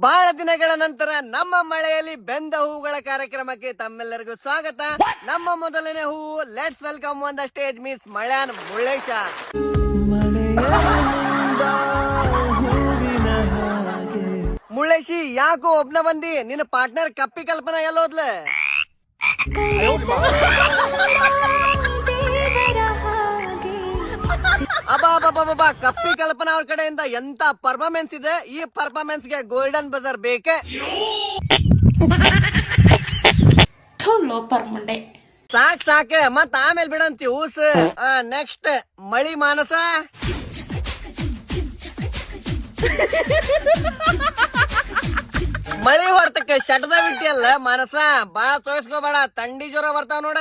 ಬಹಳ ದಿನಗಳ ನಂತರ ನಮ್ಮ ಮಳೆಯಲ್ಲಿ ಬೆಂದ ಹೂವುಗಳ ಕಾರ್ಯಕ್ರಮಕ್ಕೆ ತಮ್ಮೆಲ್ಲರಿಗೂ ಸ್ವಾಗತ. ನಮ್ಮ ಮೊದಲನೇ ಹೂವು, let's welcome on the stage miss ಮಳ್ಯಾನ್ ಮುಳ್ಳೇಶ. ಮುಳ್ಳೇಶಿ, ಯಾಕೋ ಒಬ್ನ ಬಂದಿ? ನಿನ್ನ ಪಾರ್ಟ್ನರ್ ಕಪ್ಪಿ ಕಲ್ಪನಾ ಎಲ್ಲೋದ್ಲ? ಅಬಾ ಕಪ್ಪಿ ಕಲ್ಪನಾ ಅವ್ರ ಕಡೆಯಿಂದ ಎಂತ ಪರ್ಫಾರ್ಮೆನ್ಸ್ ಇದೆ. ಈ ಪರ್ಫಾರ್ಮೆನ್ಸ್ ಗೆ ಗೋಲ್ಡನ್ ಬಜರ್ ಬೇಕೆ. ಸಾಕ್ ಮತ್ ಆಮೇಲೆ ಬಿಡಂತಿ ಊಸ್. ನೆಕ್ಸ್ಟ್ ಮಳಿ ಮಾನಸ. ಮಳಿ ಹೊಡ್ತಕ್ಕೆ ಶಟದ ಬಿಟ್ಟಿಯಲ್ಲ ಮಾನಸ, ಬಾಳ ತೋರಿಸ್ಕೋಬೇಡ, ತಂಡಿ ಜ್ವರ ಬರ್ತಾವ ನೋಡ.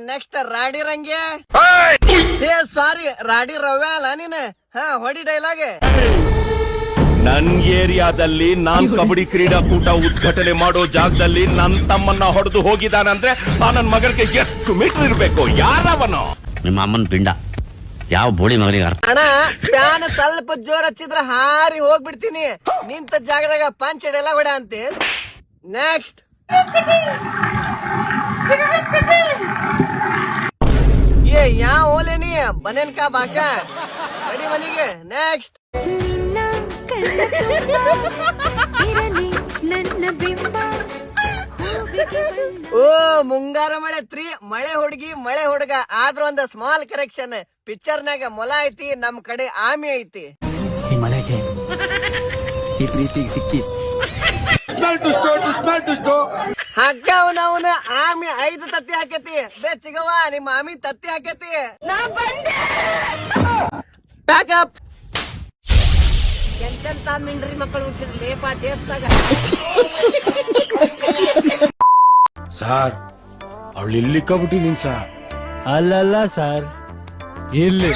ನೆಕ್ಸ್ಟ್ ರಾಡಿ ರಂಗೆ. ಸಾರಿ, ರಾಡಿ ರವ್ಯ ಅಲ್ಲ ನೀನು. ಹೊಡಿ ಡೈಲಾಗ್. ನನ್ ಏರಿಯಾದಲ್ಲಿ ನಾನ್ ಕಬಡ್ಡಿ ಕ್ರೀಡಾಕೂಟ ಉದ್ಘಾಟನೆ ಮಾಡೋ ಜಾಗದಲ್ಲಿ ನನ್ ತಮ್ಮನ್ನ ಹೊಡೆದು ಹೋಗಿದಾನಂದ್ರೆ ಆ ನನ್ ಮಗನಿಗೆ ಎಷ್ಟು ಮೀಟರ್ ಇರ್ಬೇಕು? ಯಾರವನು? ನಿಮ್ಮ ಅಮ್ಮನ ಪಿಂಡ. ಯಾವ ಬೋಳಿ ಮಗನಿಗೆ ಅರ್ಥ. ಅಣ್ಣ, ಫ್ಯಾನ್ ಸ್ವಲ್ಪ ಜೋರ್ ಹಚ್ಚಿದ್ರ ಹಾರಿ ಹೋಗ್ಬಿಡ್ತೀನಿ. ನಿಂತ ಜಾಗದಾಗ ಪಂಚ್ ಡೈಲಾಗ್ ಹೊಡ ಅಂತೆ. ನೆಕ್ಸ್ಟ್ ಯಾವ ಓಲೇನಿ ಬನೇನ್ಕಾ ಭಾಷಾ ಬಡಿ ಮನಿಗೆ. ನೆಕ್ಸ್ಟ್ ಓ ಮುಂಗಾರ ಮಳೆ 3 ಮಳೆ ಹುಡುಗಿ ಮಳೆ ಹುಡುಗ. ಆದ್ರ ಒಂದ್ ಸ್ಮಾಲ್ ಕರೆಕ್ಷನ್, ಪಿಕ್ಚರ್ನಾಗ ಮೊಲ ಐತಿ, ನಮ್ ಕಡೆ ಆಮಿ ಐತಿ. ಈ ಮಳೆಗೆ ಈ ಪ್ರೀತಿಗೆ ಸಿಕ್ಕಿ ಹಗ್ಗ ಅವನವನ ಆಮಿ 5 ತತ್ತಿ ಹಾಕೇತಿ. ಬೆಚ್ಚಿಗವ ನಿಮ್ಮ ಆಮಿ ತತ್ತಿ ಹಾಕೇತಿ. ಪ್ಯಾಕಪ್. ಎಂತೆಂತ ಮಿಂಡ್ರಿ ಮಕ್ಕಳು ಹುಟ್ಟಿದ್ರು ಲೇಪ ದೇಶದಾಗ. ಸಾರ್, ಅವಳು ಇಲ್ಲಿ ಕಬಿಟ್ಟಿದೀನಿ ಸಾರ್. ಅಲ್ಲಲ್ಲ ಸರ್, ಇಲ್ಲಿ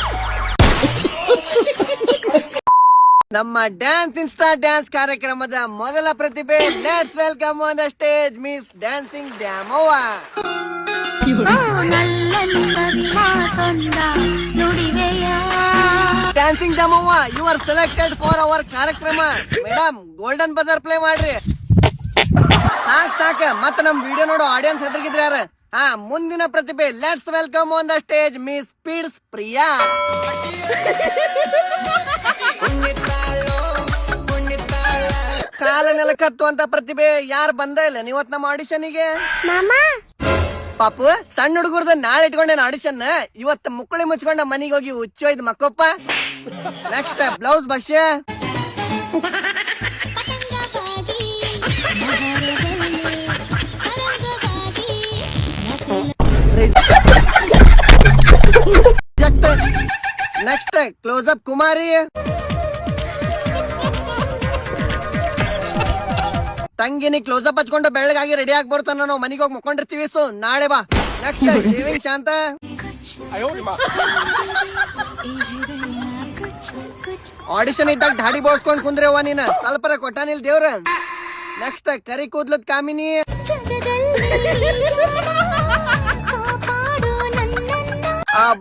ನಮ್ಮ ಡ್ಯಾನ್ಸ್ ಇನ್ಸ್ಟಾ ಡ್ಯಾನ್ಸ್ ಕಾರ್ಯಕ್ರಮದ ಮೊದಲ ಪ್ರತಿಭೆ, let's welcome on the stage miss dancing Damavva. Dancing Damavva, you are selected for our ಕಾರ್ಯಕ್ರಮ. ಮೇಡಮ್, ಗೋಲ್ಡನ್ ಬಜರ್ ಪ್ಲೇ ಮಾಡ್ರಿ. ಸಾಕ ಮತ್ತ ನಮ್ ವಿಡಿಯೋ ನೋಡೋ ಆಡಿಯನ್ಸ್ ಹೆದರ್ಗಿದ್ರ ಯಾರ? ಮುಂದಿನ ಪ್ರತಿಭೆ, let's welcome on the stage miss speeds Priya. ಕಾಲ ನೆಲಕತ್ತುವಂತ ಪ್ರತಿಭೆ ಯಾರು ಬಂದ ಇಲ್ಲ ನೀವತ್ ನಮ್ಮ ಆಡಿಷನ್ಗೆ? ಪಾಪು, ಸಣ್ಣ ಹುಡುಗರ್ದ ನಾಳೆ ಇಟ್ಕೊಂಡೇನ ಆಡಿಷನ್. ಇವತ್ತು ಮುಕ್ಕಳಿ ಮುಚ್ಕೊಂಡ ಮನಿಗೆ ಹೋಗಿ ಹುಚ್ಚೋಯ್ದು ಮಕ್ಕಪ್ಪ. ನೆಕ್ಸ್ಟ್ ಬ್ಲೌಸ್ ಭಾಷೆ. ನೆಕ್ಸ್ಟ್ ಕ್ಲೋಸ್ ಅಪ್ ಕುಮಾರಿ. ತಂಗಿನಿ ಕ್ಲೋಸ್ ಅಪ್ ಹಚ್ಕೊಂಡು ಬೆಳಗಾಗಿ ರೆಡಿ ಆಗಿ ಬರ್ತಾನ. ನಾವು ಮನಿಗೆ ಹೋಗಿ ಮುಕ್ಕೊಂಡಿರ್ತೀವಿ. ಸೊ ನಾಳೆ ಬಾ. ನೆಕ್ಸ್ಟ್ ಶೇವಿಂಗ್ ಶಾಂತ. ಆಡಿಷನ್ ಇದ್ದಾಗ ದಾಡಿ ಬೋಳ್ಸ್ಕೊಂಡ್ ಕುಂದ್ರವ್ವ ನೀನ, ಸ್ವಲ್ಪರ ಕೊಟ್ಟಾನಿಲ್ ದೇವ್ರ. ನೆಕ್ಸ್ಟ್ ಕರಿ ಕೂದ್ಲದ್ ಕಾಮಿನಿ.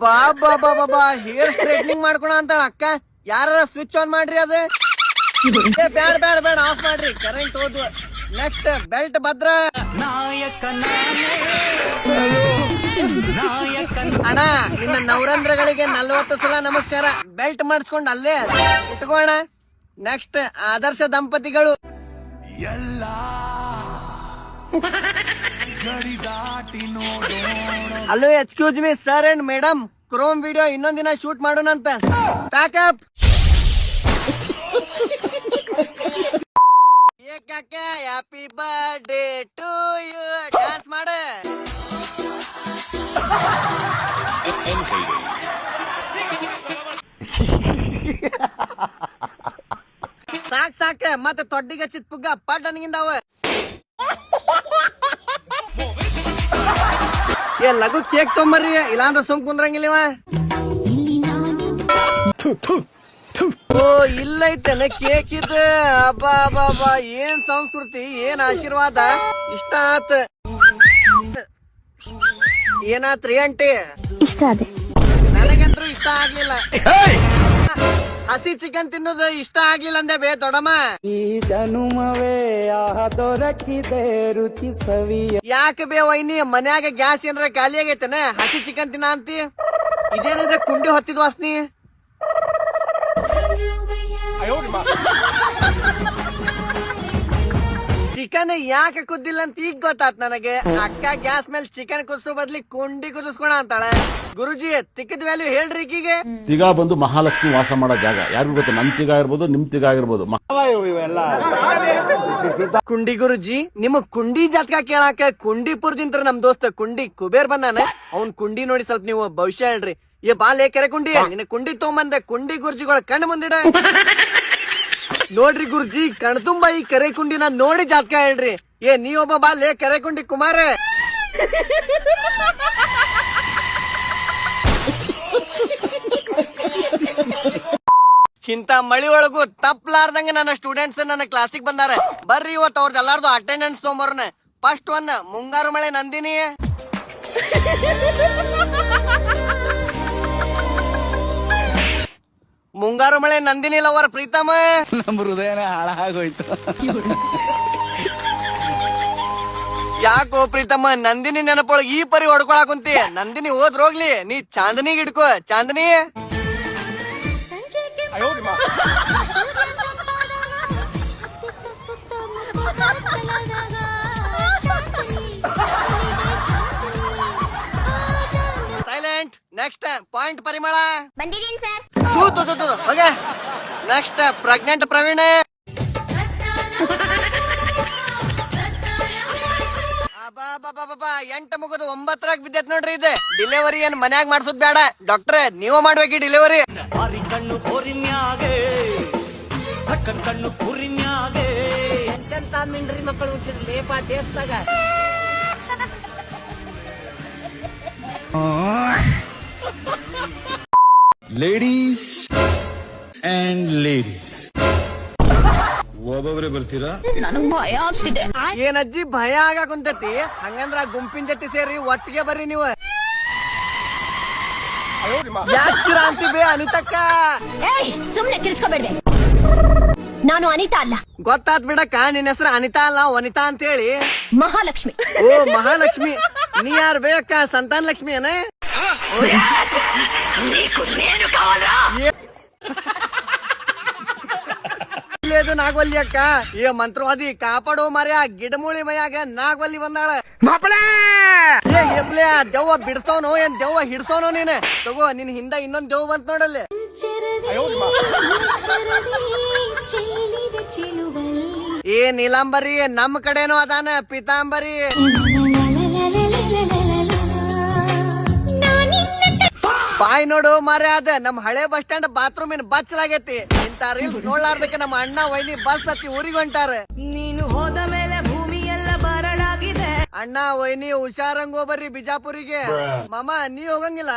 ಬಾಬಾ ಹೇರ್ ಸ್ಟ್ರೈಟ್ನಿಂಗ್ ಮಾಡ್ಕೊಳ ಅಂತ ಅಕ್ಕ. ಯಾರ ಸ್ವಿಚ್ ಆನ್ ಮಾಡ್ರಿ ಅದು. ಬೇಡ ಆಫ್ ಮಾಡ್ರಿ, ಕರೆಂಟ್ ಹೋದ್ವು. ನೆಕ್ಸ್ಟ್ ಬೆಲ್ಟ್ ಭದ್ರ. ಅಣ್ಣ, ನಿನ್ನ ನವರಂದ್ರಗಳಿಗೆ 40 ಸಲ ನಮಸ್ಕಾರ. ಬೆಲ್ಟ್ ಮಾಡಿಸ್ಕೊಂಡ್ ಅಲ್ಲೇ ಇಟ್ಕೋಣ. ನೆಕ್ಸ್ಟ್ ಆದರ್ಶ ದಂಪತಿಗಳು. Hello, excuse me sir and madam, ಕ್ರೋಮ್ ವಿಡಿಯೋ ಇನ್ನೊಂದಿನ ಶೂಟ್ ಮಾಡೋಣಂತ. Pack up. Happy birthday to you. Dance ಮಾಡ. ಸಾಕ್ ಮತ್ತೆ ತೊಡ್ಡಿಗೆ ಚಿತ್ ಪುಗ್ಗ ಪಡ್ ನನಗಿಂದಾವ. ಲಘು ಕೇಕ್ ತೊಂಬರ್ರಿ, ಇಲ್ಲಾಂದ್ರ ಸುಮ್ ಕುಂದ್ರಂಗಿಲ್ಲವ. ಓ, ಇಲ್ಲ ಐತೇನ ಕೇಕ್ ಇದು. ಅಬ್ಬಾ ಏನ್ ಸಂಸ್ಕೃತಿ, ಏನ್ ಆಶೀರ್ವಾದ. ಇಷ್ಟ ಆತ. ಏನಾತ್ರಿ ಆಂಟಿ? ಇಷ್ಟ ಆದೆ. ನನಗಂತೂ ಇಷ್ಟ ಆಗ್ಲಿಲ್ಲ. ಹಸಿ ಚಿಕನ್ ತಿನ್ನೋದು ಇಷ್ಟ ಆಗ್ಲಿಲ್ಲ ಅಂದೆ ಬೇ ದೊಡಮ್ಮ. ಈ ಜನುಮವೇ ದೊರಕಿದೆ ರುಚಿ ಸವಿಯ. ಯಾಕೆ ಬೇ ವೈನಿ ಮನ್ಯಾಗ ಗ್ಯಾಸ್ ಏನಾರ ಖಾಲಿ ಆಗೈತೇನ ಹಸಿ ಚಿಕನ್ ತಿನ್ನ ಅಂತಿ? ಇದೇನಿದೆ ಕುಂಡಿ ಹೊತ್ತಿದ್ ವಾಸ್ನಿ. ಚಿಕನ್ ಯಾಕೆ ಕುದ್ದಿಲ್ಲ ಅಂತ ಈಗ ಗೊತ್ತಾತ್ ನನಗೆ. ಅಕ್ಕ ಗ್ಯಾಸ್ ಮೇಲೆ ಚಿಕನ್ ಕುದಿಸೋ ಬದ್ಲಿ ಕುಂಡಿ ಕುದಿಸ್ಕೊಳ ಅಂತಾಳೆ. ಗುರುಜಿ ತಿಕ್ಕದ ವ್ಯಾಲ್ಯೂ ಹೇಳ್ರಿ ಈಗಿಗೆ. ತಿಗ ಬಂದು ಮಹಾಲಕ್ಷ್ಮಿ ವಾಸ ಮಾಡೋ ಜಾಗ. ಯಾರಿಗೂ ಗೊತ್ತು, ನಮ್ ತಿಗ ಇರ್ಬೋದು, ನಿಮ್ ತಿಗ ಆಗಿರ್ಬೋದು. ಕುಂಡಿ ಗುರುಜಿ ನಿಮ್ ಕುಂಡಿ ಜಾತಕ ಕೇಳಾಕ ಕುಂಡಿಪುರದಿಂತ್ರ ನಮ್ ದೋಸ್ತ ಕುಂಡಿ ಕುಬೇರ್ ಬಂದಾನ. ಅವ್ನ್ ಕುಂಡಿ ನೋಡಿ ಸ್ವಲ್ಪ ನೀವು ಭವಿಷ್ಯ ಹೇಳ್ರಿ. ಏ ಬಾಲೆ ಕೆರೆ ಕುಂಡಿ ನಿನ್ನ ಕುಂಡಿ ತಗೊಂಬಂದೆ ಕುಂಡಿ ಗುರುಜಿಗಳ ಕಣ್ಣು ಮುಂದಿಡ. ನೋಡ್ರಿ ಗುರುಜಿ ಕಣ್ತುಂಬ ಈ ಕೆರೆ ಕುಂಡಿನ ನೋಡಿ ಜಾತಕ ಹೇಳ್ರಿ. ಏ ನೀವೊಬ್ಬ ಬಾಲೆ ಕೆರೆ ಕುಂಡಿ ಕುಮಾರ. ಇಂತ ಮಳಿ ಒಳಗು ತಪ್ಪಲಾರ್ದಂಗ ನನ್ನ ಸ್ಟೂಡೆಂಟ್ಸ್ ನನ್ನ ಕ್ಲಾಸಿಗೆ ಬಂದಾರ. ಬರ್ರಿ ಇವತ್ತು ಅವ್ರದ್ದು ಎಲ್ಲಾರ್ದು ಅಟೆಂಡೆನ್ಸ್ ತೊಗೊಂಬರ್ನ. ಫಸ್ಟ್ ಒನ್ ಮುಂಗಾರು ಮಳೆ ನಂದಿನಿ. ಮುಂಗಾರು ಮಳೆ ನಂದಿನಿ ಲವರ್ ಪ್ರೀತಮ. ನಮ್ಮ ಹೃದಯನೇ ಹಾಳಾಗೋಯ್ತು. ಯಾಕೋ ಪ್ರೀತಮ್ಮ ನಂದಿನಿ ನೆನಪೊಳಗೆ ಈ ಪರಿ ಹೊಡ್ಕೊಳಕ್ ಕುಂತಿ? ನಂದಿನಿ ಹೋಗ್ಲಿ ನೀ ಚಾಂದನಿಗೆ ಹಿಡ್ಕೋ. ಚಾಂದನಿ ಸೈಲೆಂಟ್. ನೆಕ್ಸ್ಟ್ ಪಾಯಿಂಟ್ ಪರಿಮಳ. ಬಂದಿದ್ದೀನಿ ಸರ್. ಹೋಗ. Next pregnant Praveen. ಎಂಟು ಮುಗಿದು 9 ಬಿದ್ದೈತ್ ನೋಡ್ರಿ. ಇದು ಡಿಲಿವರಿ ಏನ್ ಮನ್ಯಾಗ ಮಾಡ್ಸೋದ್ ಬೇಡ ಡಾಕ್ಟ್ರೆ, ನೀವು ಮಾಡ್ಬೇಕಿ ಡಿಲಿವರಿ. ಕಣ್ಣು ಕೋರಿನ್ಯಾಗೆ ಕಣ್ಣು ಕುರಿನ್ಯಾಗೆ ಎಂತೆಂತ ಮಿಂಡ್ರಿ ಮಕ್ಕಳು ಹುಟ್ಟಿದ ಲೇಪ ದೇಶದಾಗ. ಲೇಡೀಸ್ ಅಂಡ್ ಲೇಡೀಸ್ ಒಬ್ಬೊಬ್ರೆ ಬರ್ತೀರಾ? ನನಗ್ ಭಯ ಆಗ್ತಿದೆ. ಏನ್ ಅಜ್ಜಿ ಭಯ ಆಗ ಕುಂತತಿ? ಹಂಗಂದ್ರ ಆ ಗುಂಪಿನ ಜೊತೆ ಸೇರಿ ಒಟ್ಟಿಗೆ ಬರ್ರಿ ನೀವು. ಯಾಕಿರ ಅಂತೀವಿ ಅನಿತಕ್ಕ? ಏಯ್ ಸುಮ್ನೆ ಕಿರ್ಚ್ಕೋಬೇಡ್ವೆ. ನಾನು ಅನಿತಾ ಅಲ್ಲ. ಗೊತ್ತಾತ್ ಬಿಡಕ್ಕ, ನಿನ್ನ ಹೆಸರು ಅನಿತಾ ಅಲ್ಲ ವನಿತಾ ಅಂತ ಹೇಳಿ. ಮಹಾಲಕ್ಷ್ಮಿ. ಓ ಮಹಾಲಕ್ಷ್ಮಿ. ನೀ ಯಾರು ಬೇಕ? ಸಂತಾನ ಲಕ್ಷ್ಮಿ ಏನ? ಇದು ನಾಗವಲ್ಲಿ ಅಕ್ಕ. ಈ ಮಂತ್ರವಾದಿ ಕಾಪಾಡೋ ಮರ್ಯ ಗಿಡಮೂಳಿ ಮೈಯಾಗ ನಾಗವಲ್ಲಿ ಬಂದಾಳ. ಏ ಹೆಪ್ಲೆ ದೆವ್ವ ಬಿಡ್ಸೋನೋ ಏನ್ ದೆವ್ವ ಹಿಡ್ಸೋನೋ ನೀನ್? ತಗೋ ನಿನ್ ಹಿಂದ ಇನ್ನೊಂದ್ ದೆವ್ವ ಬಂತ ನೋಡಲ್ಲಿ. ಏ ನೀಲಾಂಬರಿ ನಮ್ ಕಡೆನೋ ಅದಾನ ಪೀತಾಂಬರಿ. ಬಾಯ್ ನೋಡು ಮಾರ್ಯ ಅದ ನಮ್ ಹಳೆ ಬಸ್ ಸ್ಟ್ಯಾಂಡ್ ಬಾತ್ರೂಮ್ ಏನ್ ಬಚ್ಚಲಾಗೈತಿ. ಇಂತ ರೀಲ್ಸ್ ನೋಡ್ಲಾರ್ದಕ್ಕೆ ನಮ್ಮ ಅಣ್ಣ ವೈನಿ ಬಸ್ ಹತ್ತಿ ಊರಿಗೆ ಹೊಂಟಾರ. ನೀನು ಹೋದ ಮೇಲೆ ಭೂಮಿ ಎಲ್ಲ ಬರಡಾಗಿದೆ. ಅಣ್ಣ ವೈನಿ ಹುಷಾರಂಗ್ ಹೋಗ್ಬರ್ರಿ ಬಿಜಾಪುರಿಗೆ. ಮಾಮ ನೀ ಹೋಗಂಗಿಲ್ಲ?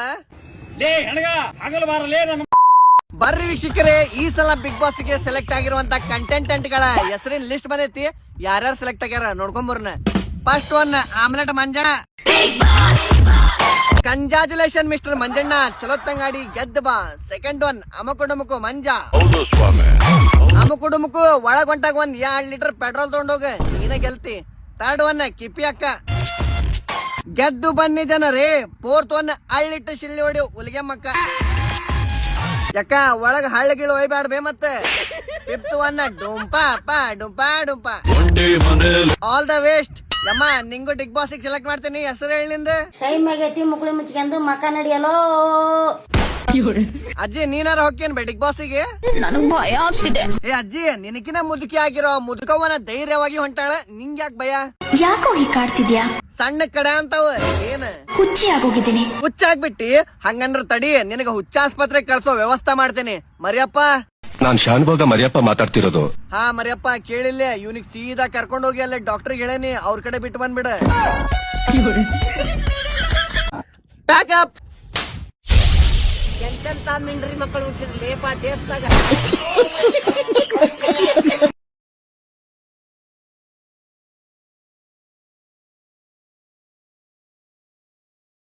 ಬರ್ರಿ ವೀಕ್ಷಕರೇ, ಈ ಸಲ ಬಿಗ್ ಬಾಸ್ ಗೆ ಸೆಲೆಕ್ಟ್ ಆಗಿರುವಂತ ಕಂಟೆಂಟೆಂಟ್ ಗಳ ಹೆಸರಿನ ಲಿಸ್ಟ್ ಬಂದೈತಿ. ಯಾರ್ಯಾರು ಸೆಲೆಕ್ಟ್ ಆಗ್ಯಾರ ನೋಡ್ಕೊಂಬರ್ನ. First one omelette Manjanna. Congratulation mister Manjanna, ಚಲೋ ತಂಗಾಡಿ ಗೆದ್ದ ಬಾ. ಸೆಕೆಂಡ್ ಒನ್ ಅಮಕುಡುಮುಕು ಮಂಜ. ಅಮಕುಡುಮುಕು ಒಳಗೊಂಟಾಗ 1 ಲೀಟರ್ ಪೆಟ್ರೋಲ್ ತಗೊಂಡೋಗ, ನೀನ ಗೆಲ್ತಿ. ಥರ್ಡ್ ಒನ್ ಕಿಪ್ಪಿ ಅಕ್ಕ. ಗೆದ್ದು ಬನ್ನಿ ಜನರೇ. ಫೋರ್ತ್ ಒನ್ ಅಳ್ಳಿಟ್ಟು ಶಿಳ್ಳಿ ಹೊಡಿ ಉಲ್ಗೆಮ್ಮಕ್ಕ. ಯಾಕ ಒಳಗ ಹಳ್ಳಗಿಳು ಒಯ್ಬ್ಯಾಡ್ಬೇ ಮತ್ತೆ. ಫಿಫ್ತ್ ಒನ್ ಡುಂಪಾ ಅಪ್ಪ ಡುಂಪಾ ಡುಂಪಾ. All the waste. ಯಮ್ಮ ನಿಂಗು ಬಿಗ್ ಬಾಸ್ ಸೆಲೆಕ್ಟ್ ಮಾಡ್ತೀನಿ. ಹೆಸರು ಹೇಳಿಂದ ಟೈಮ್ ಆಗೈತಿ. ಮುಕ್ಳಿ ಮುಚ್ಕೊಂಡು ಮಕ ನಡಿಯಲೋ. ಅಜ್ಜಿ ನೀನಾರ ಹೋಗ್ಯೇನ್ ಬಿಗ್ ಬಾಸ್ಗೆ? ನನಗ್ ಭಯ ಆಗ್ತಿದೆ. ಏ ಅಜ್ಜಿ ನಿನಕಿನ ಮುದುಕಿ ಆಗಿರೋ ಮುದುಕವನ ಧೈರ್ಯವಾಗಿ ಹೊಂಟಾಳ. ನಿಂಗ್ ಯಾಕೆ ಭಯ? ಯಾಕೋ ಹೀಗ್ ಕಾಡ್ತಿದ್ಯಾ? ಸಣ್ಣ ಕಡೆ ಅಂತಾವ ಏನ ಹುಚ್ಚಿ ಆಗೋಗಿದ್ದೀನಿ. ಹುಚ್ಚಾಗ್ಬಿಟ್ಟಿ? ಹಂಗಂದ್ರ ತಡಿ, ನಿನಗ ಹುಚ್ಚಾಸ್ಪತ್ರೆ ಕಳ್ಸೋ ವ್ಯವಸ್ಥೆ ಮಾಡ್ತೇನೆ. ಮರಿಯಪ್ಪ. ನಾನ್ ಶಾನ್ಭೋಗ ಮರಿಯಪ್ಪ ಮಾತಾಡ್ತಿರೋದು. ಹಾ ಮರಿಯಪ್ಪ ಕೇಳಿಲ್ಲ, ಇವ್ನಿಗ್ ಸೀದಾ ಕರ್ಕೊಂಡ್ ಹೋಗಿ ಅಲ್ಲೇ ಡಾಕ್ಟರ್ ಹೇಳೇನಿ, ಅವ್ರ ಕಡೆ ಬಿಟ್ಟು ಬಂದ್ಬಿಡ. ಪ್ಯಾಕಪ್. ಎಂತೆಂತ ಮಿಂಡ್ರಿ ಮಕ್ಕಳು ಹುಟ್ಟಿದ ಲೇಪ ದೇಶದಾಗ.